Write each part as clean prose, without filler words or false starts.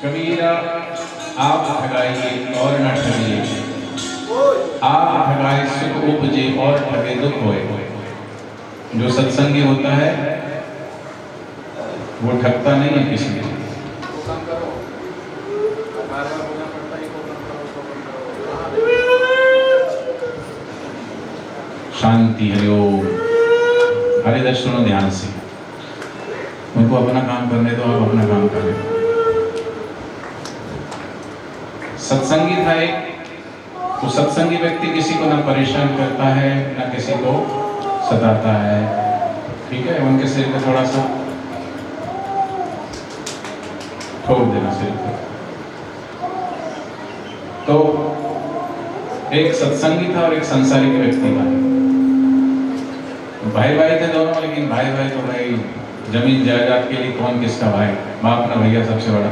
कबीरा आप ठगाइए और न ठगिए, आप ठगाए सुख उपजे और ठगे दुख होए। जो सत्संगी होता है वो ठगता नहीं है किसी को। शांति। हरिओम। हरिदर्श सुनो ध्यान से। उनको अपना काम करने दो, आप अपना काम करें। सत्संगी था एक, तो सत्संगी व्यक्ति किसी को ना परेशान करता है ना किसी को सताता है। ठीक है, उनके सिर पे थोड़ा सा ठोक देना सिर पे। तो एक सत्संगी था और एक संसारिक व्यक्ति था। भाई भाई थे दोनों, लेकिन भाई भाई तो भाई जमीन जायदाद के लिए कौन किसका भाई, बाप ना भैया सबसे बड़ा।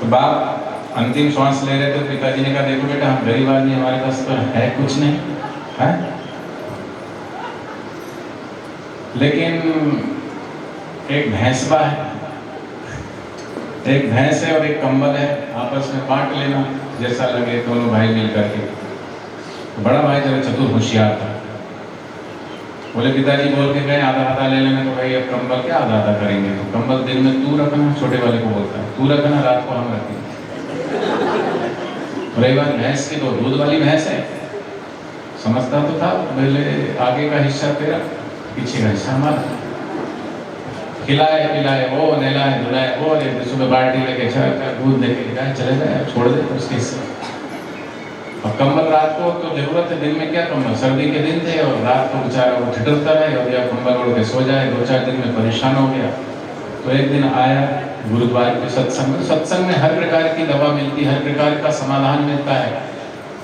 तो बाप अंतिम श्वास ले रहे थे, पिताजी ने कहा देखो बेटा, हम गरीब आदमी, हमारे पास तो है कुछ नहीं है, लेकिन एक भैंसवा है, एक भैंस है और एक कंबल है, आपस में बांट लेना जैसा लगे दोनों भाई मिल करके। तो बड़ा भाई जरा चतुर होशियार था, बोले पिताजी बोल के गए आधा आधा ले लेना। तो भाई अब कंबल क्या आधा आधा करेंगे, तो कंबल दिन में तू रखना, छोटे वाले को बोलता है तू रखना, रात को हम रखेंगे। रही बात भैंस की, तो दूध वाली भैंस है, समझता तो था पहले आगे का हिस्सा तेरा, पीछे का हिस्सा हमारा। खिलाए पिलाए वो, नहलाए धुलाए वो, सुबह बाल्टी लेके दूध देके गाय चले गए, छोड़ दे उसके हिस्से। और कंबल रात को तो जरूरत है, दिन में क्या कंबल, सर्दी के दिन थे और रात को बेचारा वो ठिठुरता रहे और या कंबल ओढ़ के सो जाए, 2-4 दिन में परेशान हो गया। तो एक दिन आया गुरुद्वारे के सत्संग में। सत्संग में हर प्रकार की दवा मिलती है, हर प्रकार का समाधान मिलता है।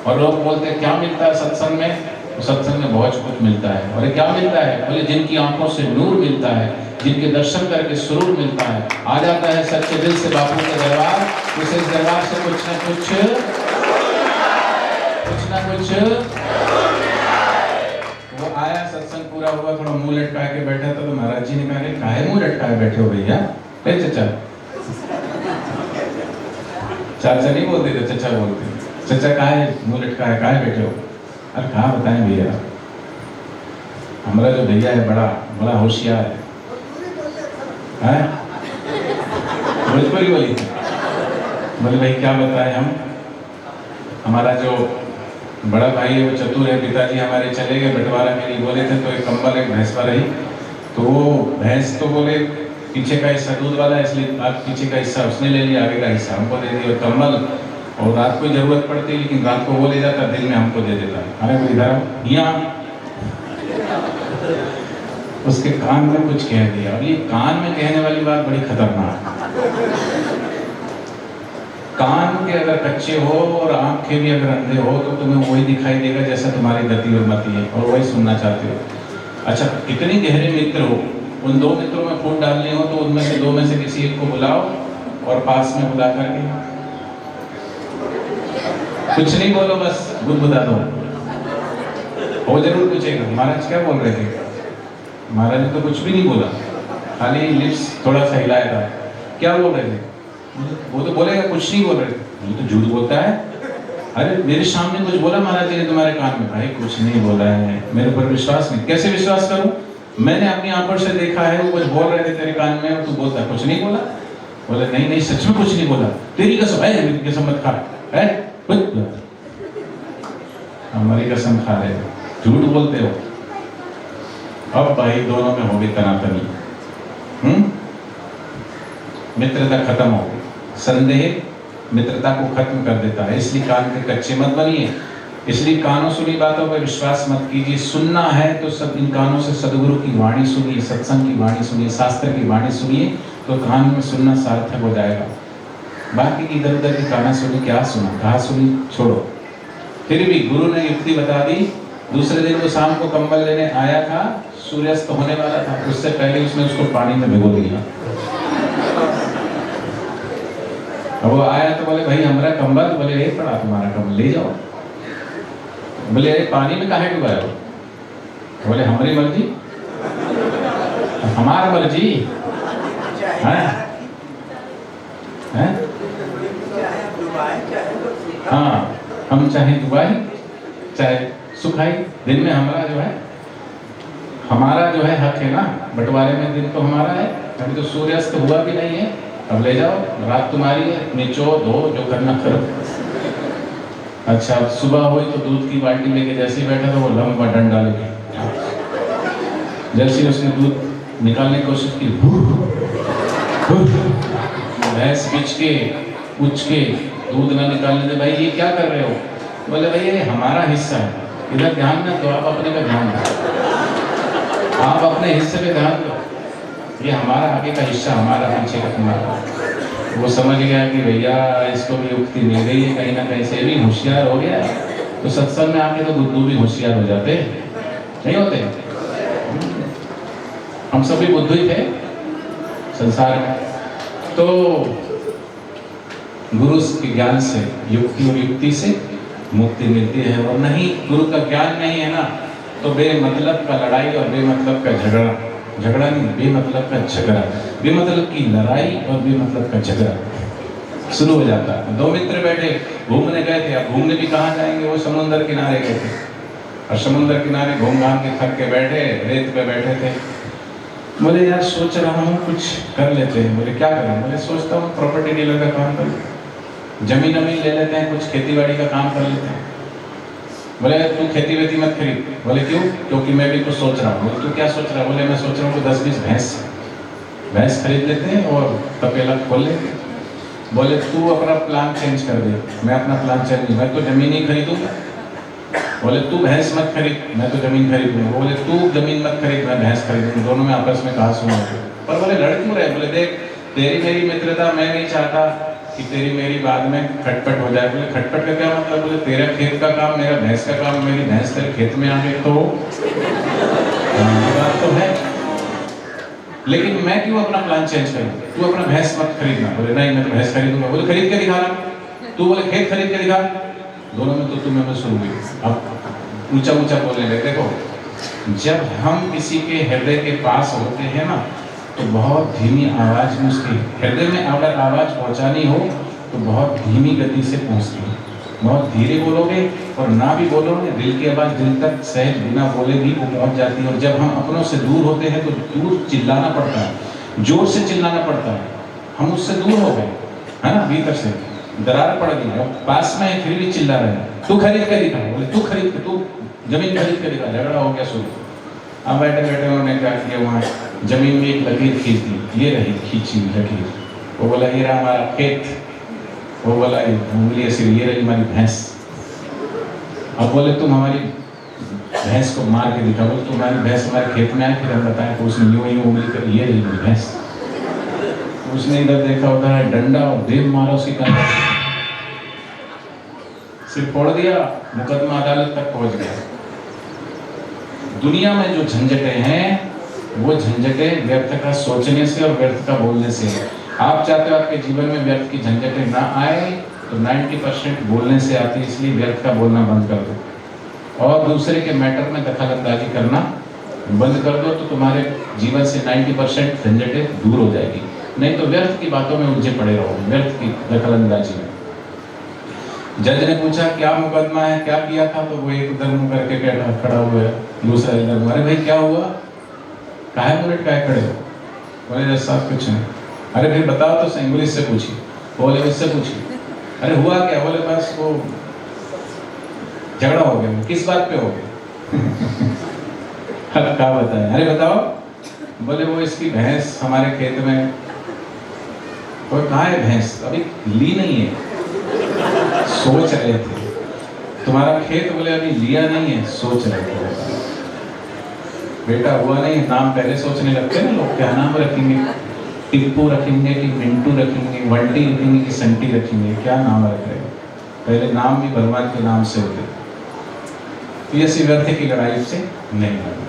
और लोग बोलते हैं क्या मिलता है सत्संग में, तो सत्संग में बहुत कुछ मिलता है। और क्या मिलता है, बोले जिनकी आंखों से नूर मिलता है, जिनके दर्शन करके सुरूर मिलता है, आ जाता है सच्चे दिल से बापू के दरबार, उसे दरबार से कुछ ना कुछ वो आया। सत्संग पूरा हुआ, थोड़ा मुंह लटका के बैठा था, तो महाराज जी ने कहा काहे मुंह लटकाए बैठे हो भैया। चचा चाचा नहीं बोलते थे, चचा बोलते, चचा काहे मुंह लटकाए काहे बैठे हो। अरे कहाँ बताएं भैया, हमारा जो भैया है बड़ा बड़ा होशियार है, भोजपुरी बोली। बोले भाई क्या बताएं हम, हमारा जो बड़ा भाई है वो चतुर है, पिताजी हमारे चले गए बंटवारा के लिए बोले थे, तो एक कंबल एक भैंस पर रही। तो वो भैंस तो बोले पीछे का हिस्सा दूध वाला है, इसलिए आप पीछे का हिस्सा उसने ले लिया, आगे का हिस्सा हमको दे दिया। और कंबल और रात को जरूरत पड़ती है, लेकिन रात को वो ले जाता, दिन में हमको दे देता है। अरे वो इधर यहाँ उसके कान में कुछ कह दिया। और ये कान में कहने वाली बात बड़ी खतरनाक है। कान के अगर कच्चे हो और आंखें भी अगर अंधे हो तो तुम्हें वही दिखाई देगा जैसा तुम्हारी गति और मति है, और वही सुनना चाहते हो। अच्छा, कितने गहरे मित्र हो, उन 2 मित्रों में फूट डालनी हो तो उनमें से 2 में से किसी एक को बुलाओ और पास में बुला करके कुछ नहीं बोलो, बस गुदगुदा दो। वो जरूर पूछेगा महाराज क्या बोल रहे थे। महाराज ने तो कुछ भी नहीं बोला, खाली लिप्स थोड़ा सा हिलाया था। क्या बोल रहे थे, वो तो बोलेगा कुछ नहीं बोल रहे थे। ये तो झूठ बोलता है। अरे मेरे सामने कुछ बोला महाराज जी ने तुम्हारे कान में। भाई कुछ नहीं बोला है, मेरे ऊपर विश्वास नहीं। कैसे विश्वास करूं, मैंने अपनी आंखों से देखा है, वो कुछ बोल रहे थे तेरे कान में और तू बोलता कुछ नहीं बोला। बोले नहीं नहीं सच में कुछ नहीं बोला, तेरी कसम है, मेरी कसम मत खा है, हमारी कसम खा रहे हो, झूठ बोलते हो। अब भाई दोनों में होगी तनातनी। मित्रता खत्म हो गई, संदेह मित्रता को खत्म कर देता है। इसलिए कान के कच्चे मत बनिए, इसलिए कानों सुनी बातों पर विश्वास मत कीजिए। सुनना है तो सब इन कानों से सदगुरु की वाणी सुनिए, सत्संग की वाणी सुनिए, शास्त्र की वाणी सुनिए, तो कान में सुनना सार्थक हो जाएगा। बाकी इधर उधर की गाना सुनी, क्या सुना कहाँ सुनी, छोड़ो। फिर भी गुरु ने युक्ति बता दी। दूसरे दिन वो शाम को कंबल लेने आया था, सूर्यास्त होने वाला था, उससे पहले उसने उसको पानी में भिगो दिया। अब वो आया तो बोले भाई हमारा कंबल, बोले ये पड़ा तुम्हारा कंबल ले जाओ। बोले पानी में काहे डुबाया हो, बोले हमारी मर्जी, हमारा मर्जी है? हाँ, हम चाहे डुबाई चाहे सुखाई, दिन में हमारा जो है, हमारा जो है हक है ना, बंटवारे में दिन तो हमारा है। अभी तो सूर्यास्त हुआ भी नहीं है, अब ले जाओ, रात तुम्हारी है, निचो धो जो करना करो। अच्छा, अब सुबह हुई तो दूध की बाल्टी लेके जैसे ही बैठा था वो लंबा डंडा लेके, जैसे ही उसने दूध निकालने की कोशिश की, भैंस बिच के उच के दूध ना निकालने दे। भाई ये क्या कर रहे हो? बोले भाई ये हमारा हिस्सा है, इधर ध्यान ना दो, आप अपने पे ध्यान दो, आप अपने हिस्से पे ध्यान दो, ये हमारा आगे का हिस्सा, हमारा पीछे का तुम्हारा। वो समझ गया कि भैया इसको भी युक्ति मिल गई है, कहीं ना कहीं से भी होशियार हो गया। तो सत्संग में आके तो बुद्धू भी होशियार हो जाते, नहीं होते? हम सभी बुद्धू ही थे संसार में। तो गुरु के ज्ञान से, युक्ति और युक्ति से मुक्ति मिलती है। और नहीं, गुरु का ज्ञान नहीं है ना, तो बेमतलब का लड़ाई और बेमतलब का झगड़ा, झगड़ा नहीं, बेमतलब का झगड़ा, बेमतलब की लड़ाई और बेमतलब का झगड़ा शुरू हो जाता है। दो मित्र बैठे घूमने गए थे, अब घूमने भी कहाँ जाएंगे, वो समुद्र किनारे गए थे, और समुद्र किनारे घूम घाम के थक के बैठे, रेत पे बैठे थे। बोले यार सोच रहा हूँ कुछ कर लेते हैं। बोले क्या करें? बोले सोचता हूँ प्रॉपर्टी डीलर का काम कर, जमीन अमीन ले लेते हैं, कुछ खेती बाड़ी का काम कर लेते हैं। बोले तू खेती वेती मत खरीद। बोले क्यों? क्योंकि मैं भी कुछ सोच रहा हूँ। बोले तू क्या सोच रहा है? बोले मैं सोच रहा हूँ कि 10-20 भैंस खरीद लेते हैं और तपेला खोल लेते। बोले तू अपना प्लान चेंज कर दे। मैं अपना प्लान चेंज नहीं, मैं तो जमीन ही खरीदूंगा। बोले तू भैंस मत खरीद, मैं तो जमीन खरीदूंगा। बोले तू जमीन मत खरीद, मैं भैंस खरीदूंगा। दोनों में आपस में कहा सुना। पर बोले लड़ क्यों रहे? बोले देख तेरी मेरी मित्रता, मैं नहीं चाहता कि तेरी मेरी बाद में खटपट हो जाए। बोले खटपट का क्या मतलब? बोले तेरा खेत का काम मेरा भैंस का काम, मेरी भैंस तेरे खेत में आ गई तो बात तो है, लेकिन मैं क्यों अपना प्लान चेंज करूं? तू अपना भैंस मत खरीदना। बोले नहीं मैं तो भैंस खरीदूंगा। बोले खरीद के दिखा रहा। तू बोले खेत खरीद के दिखा। दोनों में तो तुम्हें मैं शुरू हुई। अब ऊंचा ऊंचा बोलने लगे। देखो जब हम किसी के हृदय के पास होते हैं ना, तो बहुत धीमी आवाज में उसके हृदय में अगर आवाज पहुंचानी हो तो बहुत धीमी गति से पहुंचती है। बहुत धीरे बोलोगे और ना भी बोलोगे, दिल की आवाज दिल तक सहज बिना बोले भी वो पहुंच जाती है। और जब हम अपनों से दूर होते हैं तो दूर चिल्लाना पड़ता है, जोर से चिल्लाना पड़ता है। हम उससे दूर हो गए है ना, भीतर से दरार पड़ गई, पास में है फिर भी चिल्ला रहे हैं। तू खरीद के दिखा। बोले तू खरीद के, तू जमीन खरीद के दिखा। झगड़ा हो गया शुरू। अब बैठे बैठे उन्होंने क्या किया, वहाँ जमीन की एक लकीर खींच दी। ये रही खींची लकीर। वो बोला ये रहा हमारा खेत। वो बोला उंगली ऐसी, ये रही हमारी भैंस। अब बोले तुम हमारी भैंस को मार के दिखा। बोले तुम्हारी भैंस हमारे खेत में आए, फिर हम बताएं। तो उसने यूं यूं उंगली कर, ये रही मेरी भैंस। उसने इधर देखा, उधर है डंडा और देव मारा उसी का, सिर फोड़ दिया। मुकदमा अदालत तक पहुंच गया। दुनिया में जो झंझटें हैं वो झंझटें व्यर्थ का सोचने से और व्यर्थ का बोलने से। आप चाहते हो आपके जीवन में व्यर्थ की झंझटें ना आए, तो 90% बोलने से आती है। इसलिए व्यर्थ का बोलना बंद कर दो और दूसरे के मैटर में दखल अंदाजी करना बंद कर दो, तो तुम्हारे जीवन से 90% झंझटें दूर हो जाएगी। नहीं तो व्यर्थ की बातों में उलझे पड़े रहोगे, व्यर्थ की दखल अंदाजी में। जज ने पूछा क्या मुकदमा है, क्या किया था? तो वो एक उधर मुंह करके खड़ा हुआ है, दूसरा इधर। अरे भाई क्या हुआ? काहे मिनट काहे खड़े हो? बोले जज साहब कुछ नहीं। अरे फिर बताओ तो, इंग्लिश से पूछी। बोले इससे पूछी। अरे हुआ क्या? बोले बस वो झगड़ा हो गया। किस बात पे हो गया? क्या बताया? अरे बताओ। बोले वो इसकी भैंस हमारे खेत में। और कहाँ है भैंस? अभी ली नहीं है, सोच रहे थे। तुम्हारा खेत? बोले अभी लिया नहीं है, सोच रहे थे। बेटा हुआ नहीं, नाम पहले सोचने लगते ना लोग, क्या नाम रखेंगे? टिप्पू रखेंगे कि मिंटू रखेंगे, वंटी रखेंगे कि संटी रखेंगे, क्या नाम रख रहे? पहले नाम भी भगवान के नाम से होते। तो ये व्यर्थ की लड़ाई से नहीं लड़ना।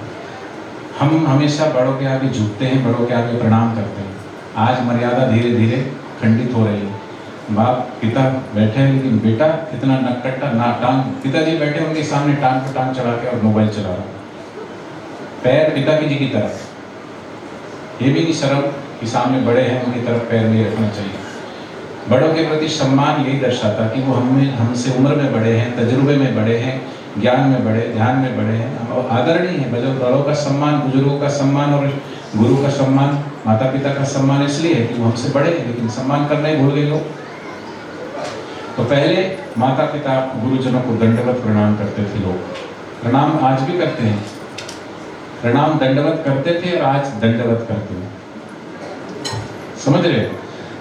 हम हमेशा बड़ों के आगे झुकते हैं, बड़ों के आगे प्रणाम करते हैं। आज मर्यादा धीरे धीरे खंडित हो रही है। बाप पिता बैठे हैं, लेकिन बेटा कितना नकट्टा ना टांग, पिताजी बैठे उनके सामने टांग पे टांग चढ़ा के और मोबाइल चला रहा, पैर पिता की जी की तरफ। ये भी नहीं शर्म कि सामने बड़े हैं उनकी तरफ पैर नहीं रखना चाहिए। बड़ों के प्रति सम्मान यही दर्शाता कि वो हमसे उम्र में बड़े हैं, तजुर्बे में बड़े हैं, ज्ञान में बड़े, ध्यान में बड़े हैं। और आदरणीय है। बड़ों का सम्मान, बुजुर्गों का सम्मान और गुरु का सम्मान, माता पिता का सम्मान इसलिए है कि वो हमसे बड़े हैं, लेकिन सम्मान करना ही भूल गए लोग। तो पहले माता पिता गुरुजनों को दंडवत प्रणाम करते थे लोग, प्रणाम आज भी करते हैं, प्रणाम दंडवत करते थे और आज दंडवत करते हैं, समझ रहे हो?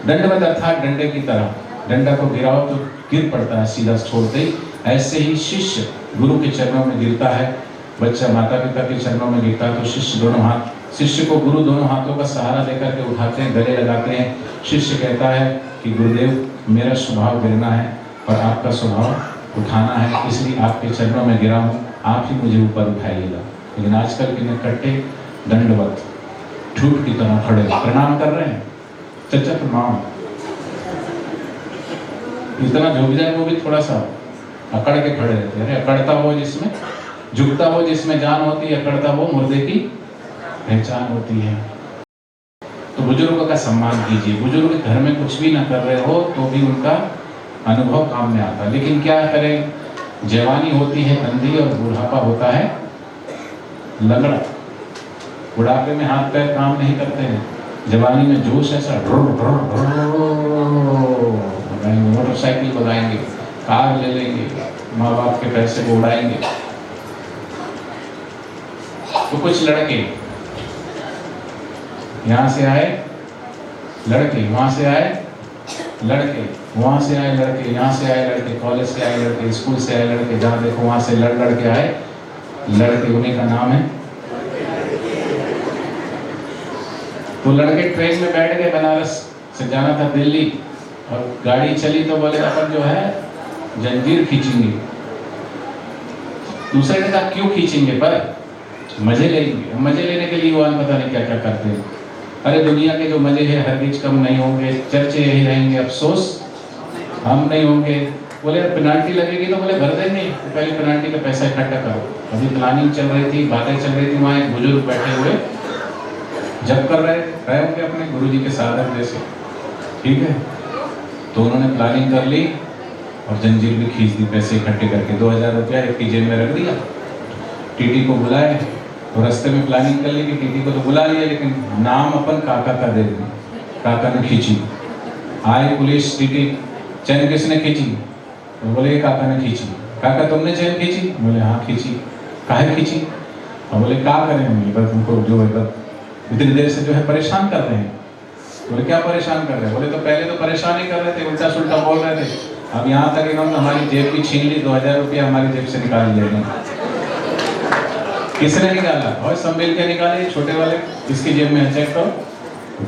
दंडवत अर्थात डंडे की तरह, डंडा को गिराओ तो गिर पड़ता है सीधा छोड़ते ही, ऐसे ही शिष्य गुरु के चरणों में गिरता है, बच्चा माता पिता के चरणों में गिरता है तो शिष्य दोनों हाथ, शिष्य को गुरु दोनों हाथों का सहारा देकर के उठाते हैं, गले लगाते हैं। शिष्य कहता है कि गुरुदेव मेरा स्वभाव गिरना है और आपका स्वभाव उठाना है, इसलिए आपके चरणों में गिरा हूँ, आप ही मुझे ऊपर उठाइएगा। लेकिन आजकल के निकट्टे दंडवत ठूठ की तरह खड़े प्रणाम कर रहे हैं, चचा प्रणाम, इतना झुक जाए वो भी थोड़ा सा अकड़ के खड़े रहते हैं। अरे अकड़ता वो जिसमें, झुकता वो जिसमें जान होती है, अकड़ता वो मुर्दे की पहचान होती है। तो बुजुर्गों का सम्मान कीजिए, बुजुर्ग घर में कुछ भी ना कर रहे हो तो भी उनका अनुभव काम में आता है। लेकिन क्या करें, जवानी होती है अंधी और बुढ़ापा होता है लंगड़ा। बुढ़ापे में हाथ पैर काम नहीं करते हैं, जवानी में जोश ऐसा मोटरसाइकिल भगाएंगे, कार ले लेंगे, माँ बाप के पैसे को उड़ाएंगे। तो कुछ लड़के यहाँ से आए लड़के, वहां से आए लड़के, वहां से आए लड़के, यहाँ से आए लड़के, कॉलेज से आए लड़के, स्कूल से आए लड़के, जहाँ देखो वहां से लड़ के आए लड़के, उन्हीं का नाम है। तो लड़के ट्रेन में बैठ गए, बनारस से जाना था दिल्ली, और गाड़ी चली तो बोले अपन जो है जंजीर खींचेंगे। दूसरे ने कहा क्यों खींचेंगे, पर मजे लेंगे। मजे लेने के लिए वो पता नहीं क्या क्या करते हैं। अरे दुनिया के जो मजे हैं हरगिज कम नहीं होंगे, चर्चे यही रहेंगे, अफसोस हम नहीं होंगे। बोले पेनाल्टी लगेगी तो बोले भर देंगे, तो पहले पेनाल्टी का पैसा इकट्ठा करो। अभी प्लानिंग चल रही थी, बातें चल रही थी, वहाँ एक बुजुर्ग बैठे हुए जब कर रहे होंगे अपने गुरुजी के साधक जैसे, ठीक है। तो उन्होंने प्लानिंग कर ली और जंजीर भी खींच दी, पैसे इकट्ठे करके 2000 रुपया एक की जेब में रख दिया। टीटी को बुलाए तो रास्ते में प्लानिंग कर ली कि टीटी को तो बुला लिया, लेकिन नाम अपन काका का दे दिया। काका ने खींची, आए पुलिस, टीटी, चैन किसने खींची? तो बोले काका ने खींची। काका तुमने चैन खींची? बोले हाँ खींची। काहे खींची? और बोले क्या करें, बस तुमको जो है इतनी देर से जो है परेशान कर रहे हैं। बोले क्या परेशान कर रहे हैं? बोले तो पहले तो परेशान ही कर रहे थे, उल्टा सुल्टा बोल रहे थे, अब यहाँ तक इन्होंने हमारी जेब की छीन ली, 2000 रुपया हमारी जेब से निकाल लिया। किसने निकाला? और सब मिल के निकाले, छोटे वाले, इसकी जेब में चेक करो,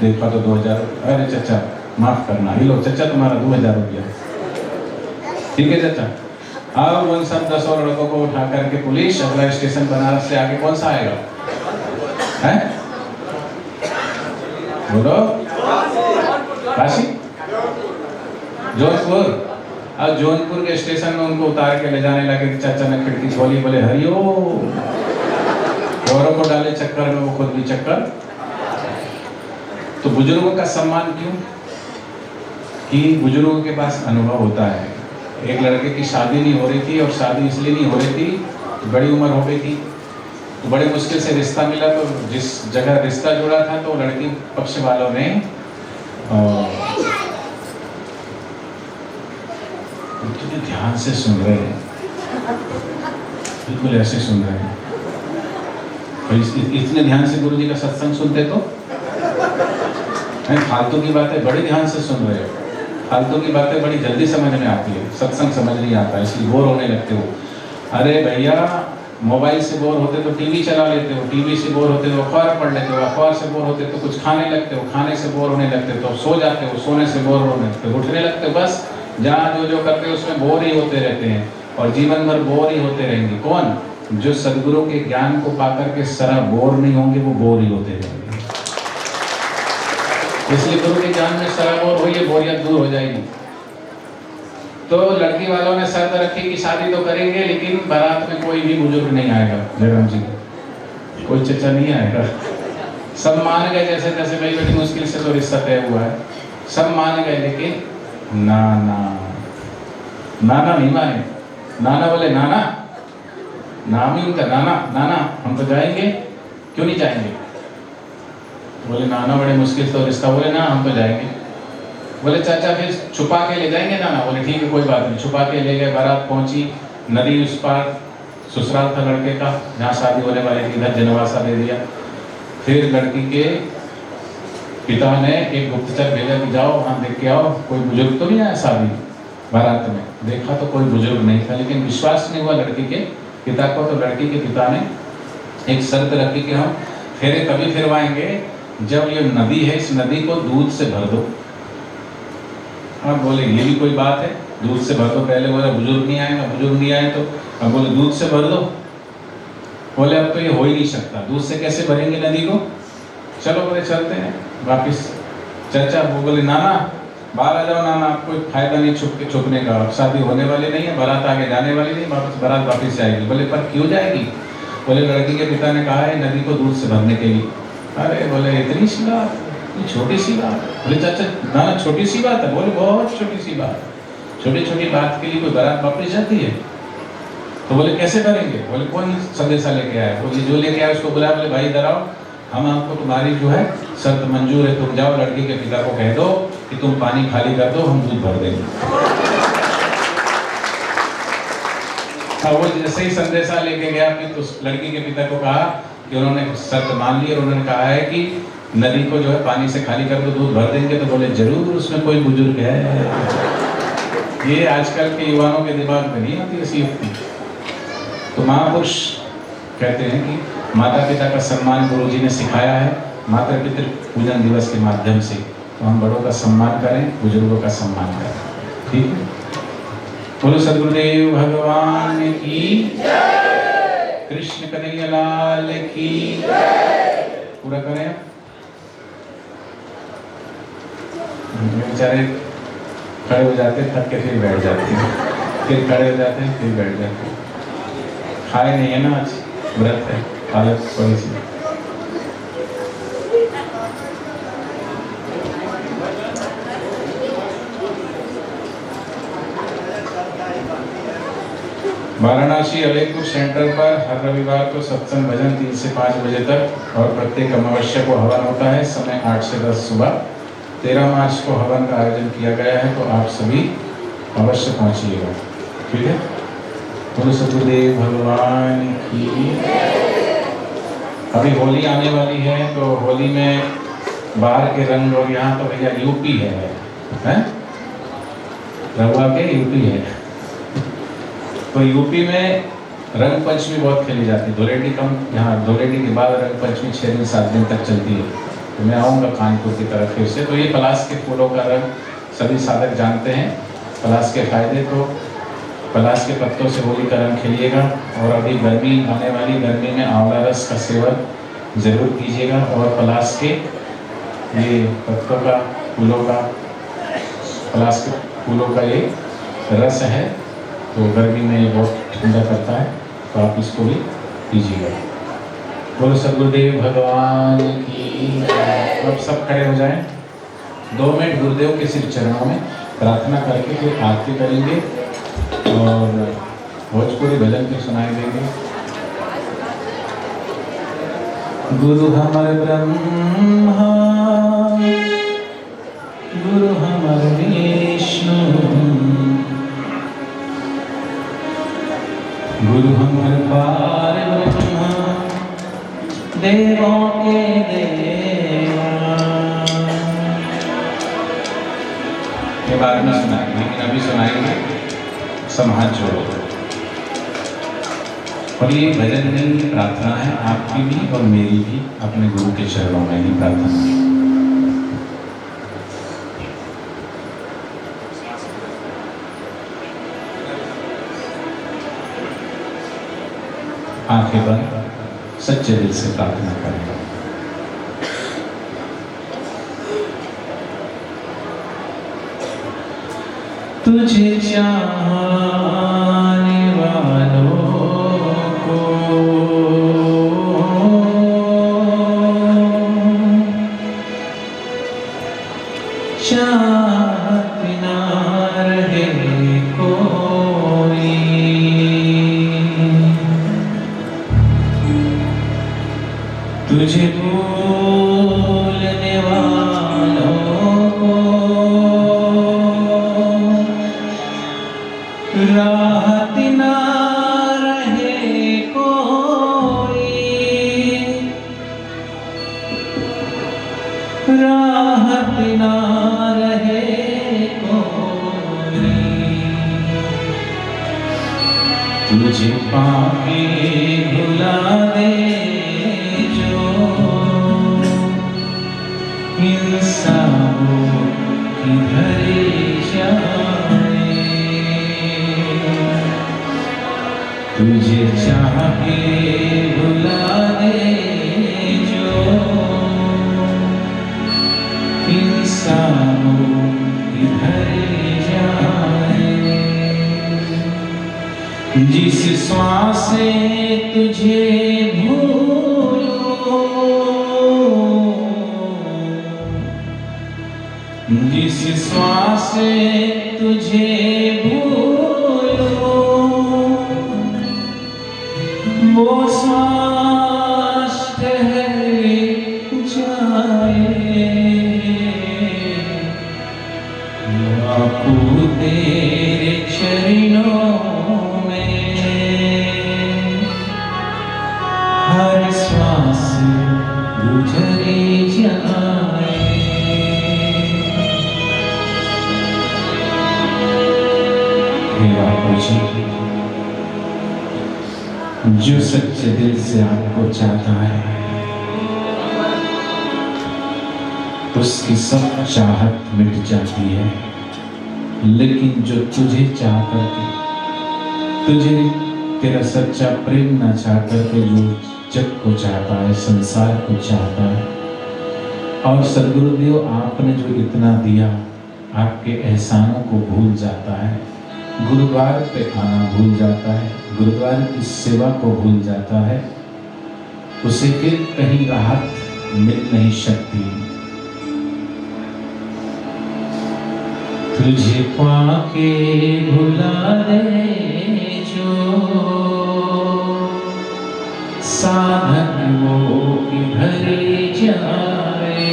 देखा तो 2000। अरे चचा माफ करना, ये लो चचा तुम्हारा 2000 रुपया, ठीक है चचा। अब उन सब 10 और लड़कों को उठा करके पुलिस, अगला स्टेशन बनारस से आगे कौन सा आएगा है? बोलो काशी, जौनपुर। अब जौनपुर के स्टेशन में उनको उतार के ले जाने लगे। चाचा ने खिड़की खोली, बोले हरिओ, औरों को डाले चक्कर में, वो खुद भी चक्कर। तो बुजुर्गों का सम्मान क्यों? कि बुजुर्गों के पास अनुभव होता है। एक लड़के की शादी नहीं हो रही थी, और शादी इसलिए नहीं हो रही थी, बड़ी उम्र हो गई थी, तो बड़े मुश्किल से रिश्ता मिला। तो जिस जगह रिश्ता जुड़ा था तो लड़की पक्ष वालों ने इतने ध्यान से सुन रहे हैं, बिल्कुल ऐसे सुन रहे हैं, और इतने ध्यान से गुरुजी का सत्संग सुनते तो फालतू की बातें बड़ी ध्यान से सुन रहे हो, फालतू की बातें बड़ी जल्दी समझ में आती है, सत्संग समझ नहीं आता, इसलिए बोर होने लगते हो। अरे भैया, मोबाइल से बोर होते तो टीवी चला लेते हो, टीवी से बोर होते तो अखबार पढ़ लेते हो, अखबार से बोर होते तो कुछ खाने लगते हो, खाने से बोर होने लगते तो सो जाते हो, सोने से बोर होने लगते उठने लगते हो। बस जहाँ जो जो करते हो उसमें बोर ही होते रहते हैं, और जीवन भर बोर ही होते रहेंगे। कौन? जो सदगुरु के ज्ञान को पाकर के सरा बोर नहीं होंगे, वो बोर ही होते रहेंगे। इसलिए गुरु के ज्ञान में सरा बोर होइए, बोरियत दूर हो जाएगी। तो लड़की वालों ने शर्त रखी कि शादी तो करेंगे, लेकिन बारात में कोई भी बुजुर्ग नहीं आएगा। जयराम जी, कोई चचा नहीं आएगा। सब मान गए, जैसे तैसे, भाई बड़ी मुश्किल से तो रिश्ता तय हुआ है, सब मान गए, लेकिन नाना नहीं माने। नाना बोले, नाना, नाम ही उनका नाना, नाना हम तो जाएंगे। क्यों नहीं जाएंगे? बोले नाना बड़े मुश्किल से तो रिश्ता। बोले ना, हम तो जाएंगे। बोले चाचा फिर छुपा के ले जाएंगे ना? बोले ठीक है कोई बात नहीं। छुपा के ले गए, बारात पहुंची, नदी उस पार ससुराल था लड़के का जहाँ शादी होने वाली थी, इधर जनवासा दे दिया। फिर लड़की के पिता ने एक गुप्तचर भेजा कि जाओ वहाँ देख के आओ, कोई बुजुर्ग तो नहीं आया शादी बारात में। देखा तो कोई बुजुर्ग नहीं था, लेकिन विश्वास नहीं हुआ लड़की के पिता को। तो लड़की के पिता ने एक शर्त रखी कि हम फेरे कभी फिरवाएंगे जब ये नदी है, इस नदी को दूध से भर दो। अब बोले ये भी कोई बात है, दूध से भर दो। पहले बोला बुजुर्ग नहीं आएगा, बुजुर्ग नहीं आए तो अब बोले दूध से भर दो। बोले अब तो ये हो ही नहीं सकता, दूध से कैसे भरेंगे नदी को? चलो बोले चलते हैं वापिस। चाचा वो बोले नाना बाहर आ जाओ, नाना कोई फायदा नहीं छुपने का, शादी होने वाली नहीं है, बारात आगे जाने वाली नहीं, बारात वापिस जाएगी। बोले पर क्यों जाएगी? बोले लड़की के पिता ने कहा है नदी को दूध से भरने के लिए। अरे बोले इतनी सी बात, छोटी सी बात? बोले चाचा नाना छोटी सी बात है? बोले बहुत छोटी सी बात। छोटी छोटी बात के लिए कोई बारात वापिस जाती है? तो बोले कैसे करेंगे? बोले कौन संदेशा लेके आया? बोले जो लेके आया उसको बुलाया। बोले भाई इधर आओ, हम आपको तुम्हारी जो है शर्त मंजूर है, तुम जाओ लड़की के पिता को कह दो कि तुम पानी खाली कर दो, हम दूध भर देंगे। हाँ, वो जैसे ही संदेशा लेके गया फिर तो लड़की के पिता को कहा कि उन्होंने शर्त मान ली और उन्होंने कहा है कि नदी को जो है पानी से खाली कर दो, दूध भर देंगे। तो बोले जरूर उसमें कोई बुजुर्ग है। ये आजकल के युवाओं के दिमाग में नहीं आती ऐसी युक्ति। तो महापुरुष कहते हैं कि माता पिता का सम्मान गुरुजी ने सिखाया है माता पितृ पूजन दिवस के माध्यम से। तो हम बड़ों का सम्मान करें, बुजुर्गों का सम्मान करें, ठीक है? बोलो सद्गुरुदेव भगवान की जय, कृष्ण कन्हैया लाल की जय। पूरा करें। बेचारे खड़े हो जाते, थक के फिर बैठ जाते हैं, फिर खड़े हो जाते हैं, फिर बैठ जाते हैं। खाए नहीं है ना, आज व्रत है, हालत थोड़ी सी। वाराणसी अलीपुर सेंटर पर हर रविवार को सत्संग भजन 3 से 5 बजे तक और प्रत्येक अमावस्या को हवन होता है, समय 8 से 10 सुबह। 13 मार्च को हवन का आयोजन किया गया है, तो आप सभी अवश्य पहुंचिएगा, ठीक है? बोलो सद्गुरुदेव भगवान की। अभी होली आने वाली है, तो होली में बाहर के रंग, और यहाँ तो भैया यूपी है? रवा के यूपी है। तो यूपी में रंग पंचमी बहुत खेली जाती है, धुलेंडी कम, यहाँ धुलेंडी के बाद रंग पंचमी 6 दिन 7 दिन तक चलती है। तो मैं आऊँगा कानपुर की तरफ फिर से। तो ये पलाश के फूलों का रंग सभी साधक जानते हैं, पलाश के फायदे। तो पलाश के पत्तों से होली का रंग खेलिएगा। और अभी गर्मी आने वाली, गर्मी में आंवला रस का सेवन जरूर कीजिएगा। और पलाश के ये पत्तों का, फूलों का, पलाश के फूलों का ये रस है, तो गर्मी में ये बहुत ठंडा करता है, तो आप इसको भी पीजिएगा। बोलो सद्गुरुदेव भगवान की। अब सब खड़े हो जाएं, 2 मिनट गुरुदेव के सिर चरणों में प्रार्थना करके फिर आरती करेंगे और भोजपुरी भजन भी सुनाई देंगे। गुरु हमर ब्रह्मा, गुरु हमर विष्णु, गुरु हमर पारब्रह्म, देवों के देवा। ये बाद में सुनाएंगे, लेकिन अभी सुनाएंगे सब हाथ जोड़ो। और ये भजन नहीं, प्रार्थना है आपकी भी और मेरी भी, अपने गुरु के चरणों में ही प्रार्थना है। आंखें बंद, सच्चे दिल से प्रार्थना करें। तुझे चाहने वालों को चाहत ना रहे कोई, तुझे भूलने वालों को तुझे पाके भुला दे जो इंसान किधर जाए, तुझे चाह के भुला दे जो इंसान किधर जाए। जिस श्वास से तुझे भूलो, जिस श्वास से तुझे भूलो, वो श्वास ठहर जाए। बापू तेरे चरणों में हर श्वास गुजरे जाए। हे बापू जी, जो सच्चे दिल से आपको चाहता है उसकी सब चाहत मिट जाती है, लेकिन जो तुझे चाह करके, तुझे तेरा सच्चा प्रेम ना चाह करके जो जग को चाहता है, संसार को चाहता है, और सद्गुरुदेव आपने जो इतना दिया, आपके एहसानों को भूल जाता है, गुरुद्वारे पे आना भूल जाता है, गुरुद्वारे की सेवा को भूल जाता है, उसे फिर कहीं राहत मिल नहीं सकती। तुझे पाके भुला दे जो साधन वो किधर जाए।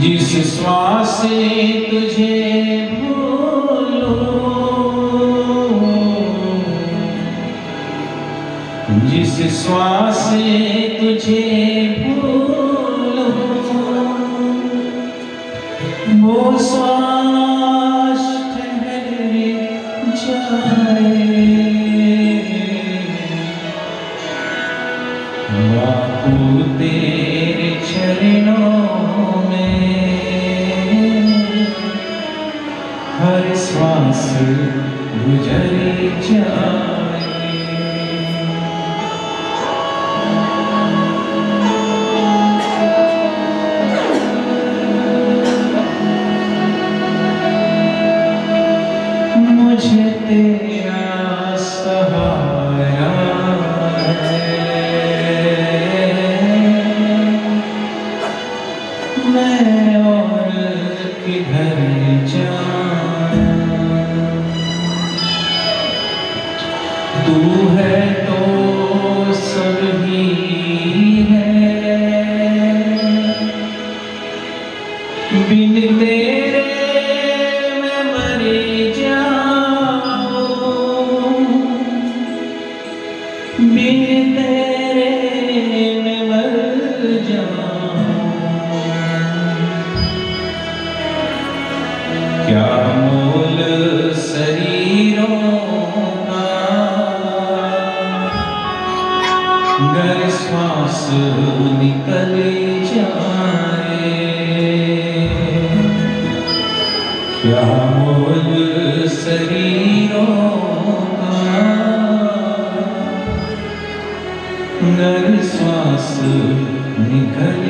जिस श्वास से तुझे भूलो, जिस श्वास से तुझे भूलो, वो श्वास ठहर जाए। बापू तेरे चरणों में हर श्वास गुजरे जाए। मुझे तेरा सहारा मैं और किधर जाऊं। तू है तो सब ही है, बिन तेरे मैं मर जाऊं, बिन तेरे मैं मर जाऊं। क्या मोल शरीरों का गर श्वास निकल जाए। क्या मोल शरीरों का गर श्वास निकल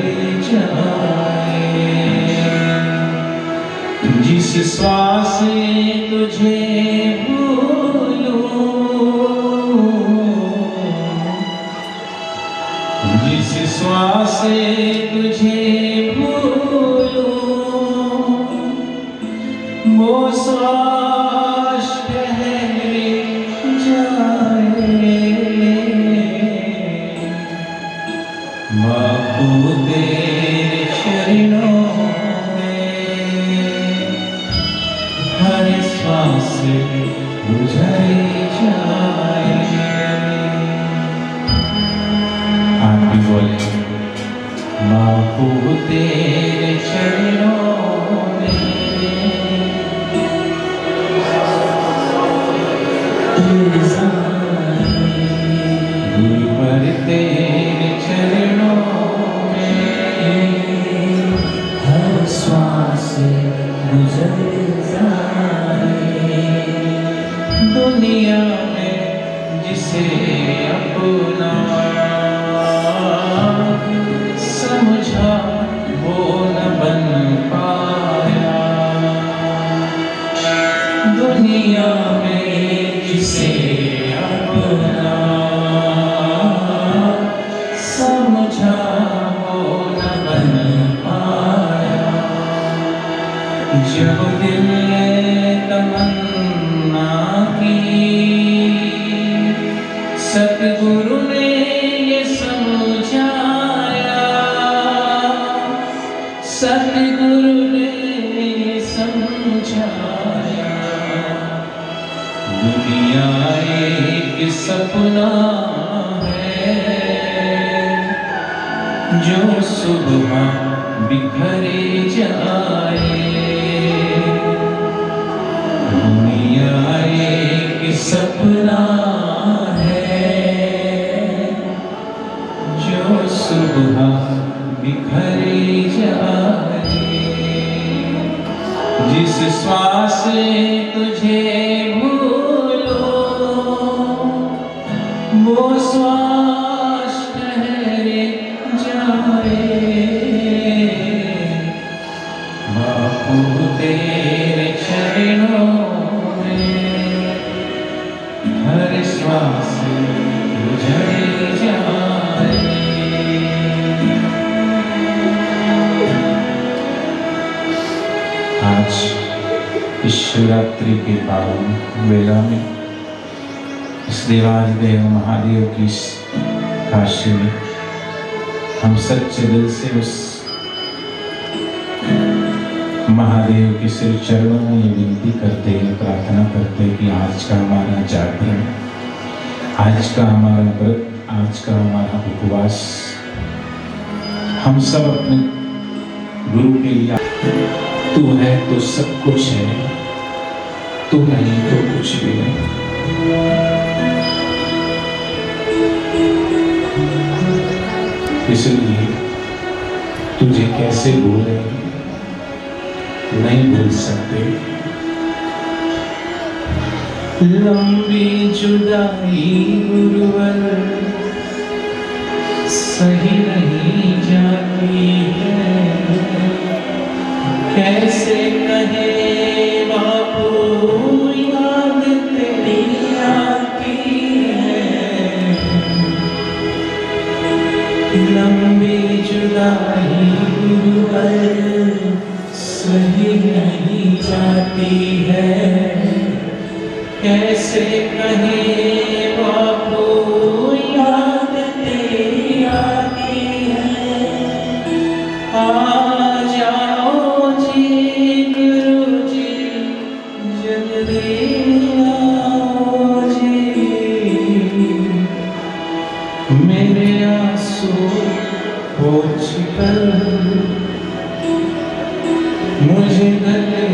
जाए। जिस श्वास से तुझे भूलो, जिस श्वास से तुझे भूलो, वो श्वास ठहर जाए। बापू तेरे चरणों हर श्वास गुजर जाए। आप भी बोले, बापू तेरे चरणों में गुरुवर तेरे चरणों में हर श्वास गुजर जाए। दुनिया में जिसे अपना समझा वो न बन पाया। दुनिया में जिसे अपना समझा वो न बन पाया। जब दिल ने तमन्ना की सतगुरु ने ये समझाया। सतगुरु ने समझाया। दुनिया एक सपना है जो सुबह बिखरे जाए। दुनिया एक सपना है जो सुबह बिखरे जाए। जिस श्वास से तुझे भूलो वो श्वास ठहरे जाए। बापू तेरे चरणों में हर श्वास गुजर जाए। आज इस शिवरात्रि के पावन वेला में इस देवाधिदेव महादेव की इस काशी में हम सच्चे दिल से उस महादेव के श्री चरणों में ये विनती करते हैं, प्रार्थना करते हैं कि आज का हमारा जागरण, आज का हमारा व्रत, आज का हमारा उपवास हम सब अपने गुरु के लिए। तू है तो सब कुछ है, तू नहीं तो कुछ भी नहीं। इसलिए तुझे कैसे भूले, नहीं भूल सकते। लंबी जुदाई गुरुवर सही नहीं जाती है। कैसे कहे बापू याद तेरी आती है। लंबी जुदाई गुरुवर सही नहीं जाती है। कैसे कहे बापू याद तेरी आती है। आ जाओ जी गुरु जी जल्दी आओ जी। मेरे आंसू पोंछ कर मुझे गले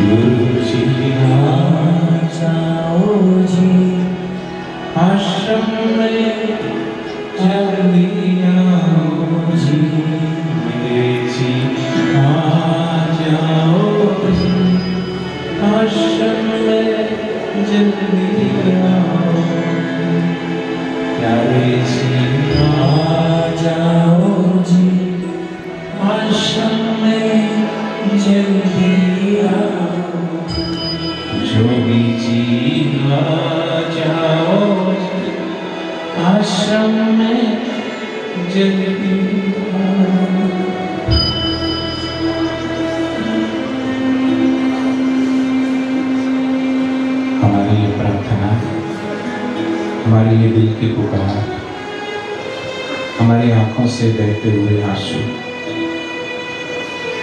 गुरु जी आ जाओ जी। आश्रम में जल्दी आओ जी। मेरे जी आ जाओ जी। आश्रम में जल्दी आओ। प्यारे जी आ जाओ जी। आश्रम में जल्दी आओ। जोगी जी आ जाओ जी। आश्रम में जल्दी आओ। हमारी ये प्रार्थना, हमारी ये दिल की पुकार, हमारी आंखों से बहते हुए आंसू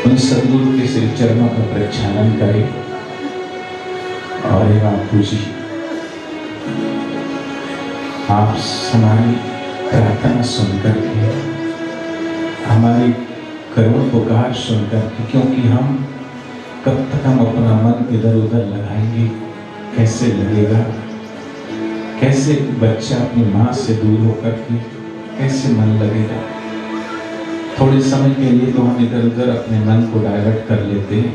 उन सदगुरु के श्री चरणों का प्रक्षालन करें। और हे बापू जी, आप हमारी प्रार्थना सुनकर के, हमारी करुण पुकार सुनकर के, क्योंकि हम कब तक हम अपना मन इधर उधर लगाएंगे? कैसे लगेगा? कैसे बच्चा अपनी माँ से दूर होकर के कैसे मन लगेगा? थोड़े समय के लिए तो हम इधर उधर अपने मन को डाइवर्ट कर लेते हैं,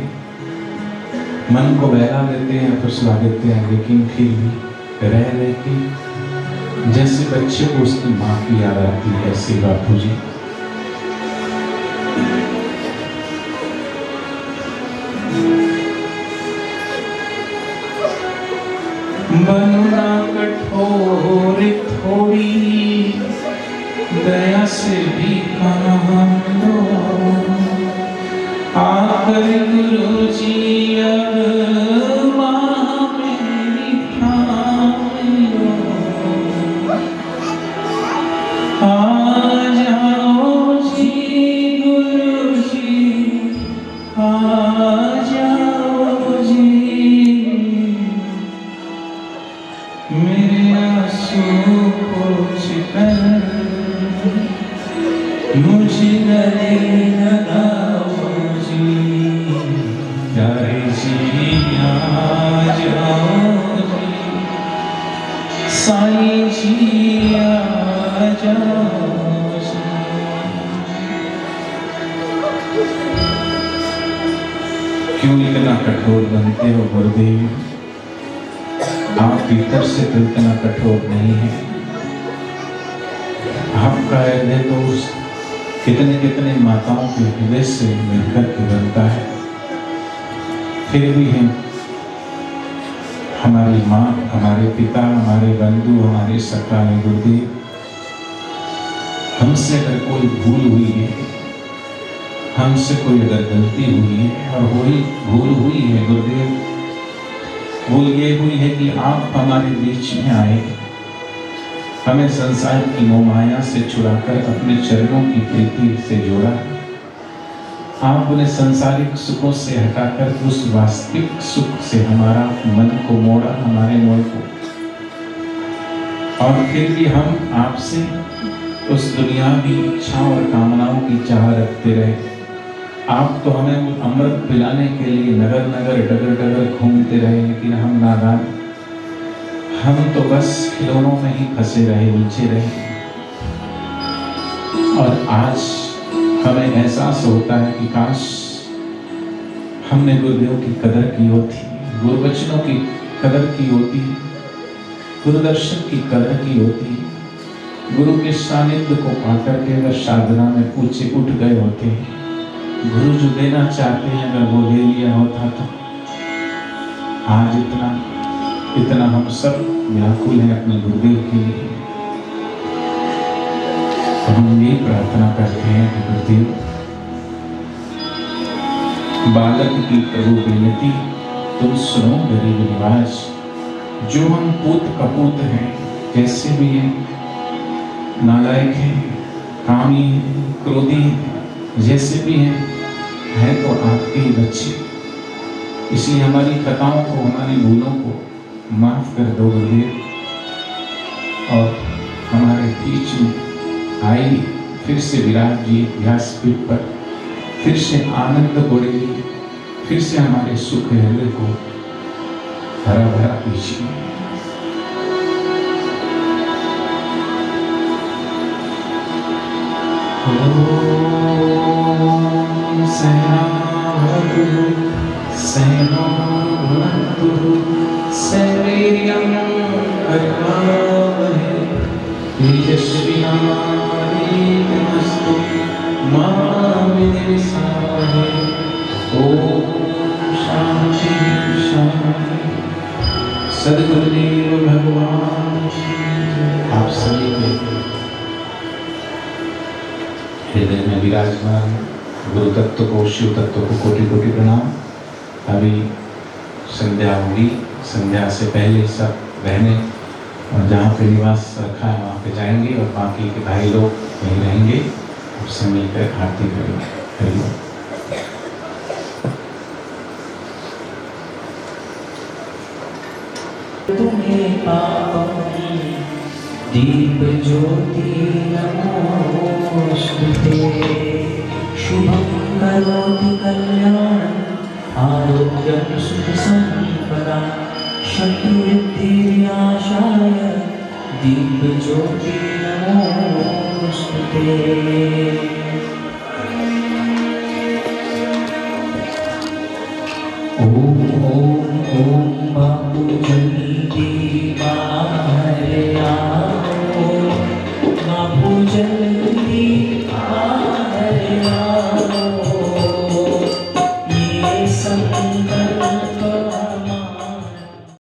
मन को बहला देते हैं, फुसला देते हैं, लेकिन फिर भी रह रहे कि जैसे बच्चे को उसकी माँ की याद आती है, ऐसे बापू जी बनना कठोर थोड़ी, दया से भी काम लो, आकर गुरु जी अब माँ मेरी थाम लो, आ जाओ जी गुरु जी, आ जाओ जी, मेरे आंसू पोंछकर मुझे गले लगाओ जी, प्यारे जी आ जाओ जी, साईं जी आ जाओ जी। क्यों इतना कठोर बनते हो गुरुदेव? आप भीतर से तो इतना कठोर नहीं है। आपका हृदय तो कितने कितने माताओं के हृदय से मिलकर के बनता है, फिर भी हम हमारी माँ, हमारे पिता, हमारे बंधु, हमारे सखा में गुरुदेव, हमसे अगर कोई भूल हुई है, हमसे कोई अगर गलती हुई है और वही भूल हुई है गुरुदेव, भूल ये हुई है कि आप हमारे बीच में आए, हमें संसार की मोहमाया से छुड़ाकर अपने चरणों की प्रीति से जोड़ा, आपने सांसारिक सुखों से हटाकर उस वास्तविक सुख से हमारा मन को मोड़ा, हमारे मन को, और फिर भी हम आपसे उस दुनियावी इच्छा और कामनाओं की चाह रखते रहे। आप तो हमें अमृत पिलाने के लिए नगर नगर डगर डगर घूमते रहे, लेकिन हम नादान, हम तो बस खिलौनों में ही फंसे रहे, उलझे रहे। और आज हमें एहसास होता है कि काश हमने गुरुदेव की कदर की होती, गुरुवचनों की कदर की होती, गुरुदर्शन की कदर की होती, गुरु के सानिध्य को पाकर के अगर साधना में ऊंचे उठ गए होते, गुरु जो देना चाहते हैं अगर वो ले लिया होता, तो आज इतना हम सब व्याकुल हैं अपने गुरुदेव के लिए। तो हम ये प्रार्थना करते हैं कि गुरुदेव, बालक की प्रभु विनती तुम सुनो गरीब निवास, जो हम पूत कपूत हैं, कैसे भी हैं, नालायक हैं, कामी हैं, क्रोधी हैं, जैसे भी हैं तो आपके ही बच्चे, इसलिए हमारी खताओं को, हमारी भूलों को माफ कर दो गुरुदेव, और हमारे बीच में आई फिर से विराट जी व्यासपीठ पर, फिर से आनंद बढ़ेगी, फिर से हमारे सुख हृदय को हरा भरा कीजिए। ओम सहना भवतु सहनो भुनक्तु सवीर्यं करवावहै तेजस्विनावधीतमस्तु मा विद्विषावहै। ओम शांति शांति। सद्गुरुदेव भगवान आप सभी के हृदय में विराजमान गुरु तत्व को, शिव तत्व को कोटि कोटि प्रणाम। अभी संध्या होगी, संध्या से पहले सब बहनें और जहाँ पे निवास रखा है वहाँ पे जाएंगे, और बाकी के भाई लोग वहीं रहेंगे, उससे मिलकर आरती करेंगे। तुम्हें पापम दीप ज्योति नमोस्तुते, शुभं करोति कल्याणं आरोग्यं सुखसम्पदा शत्रुवृद्धिविनाशाय दीपज्योति नमोस्तुते।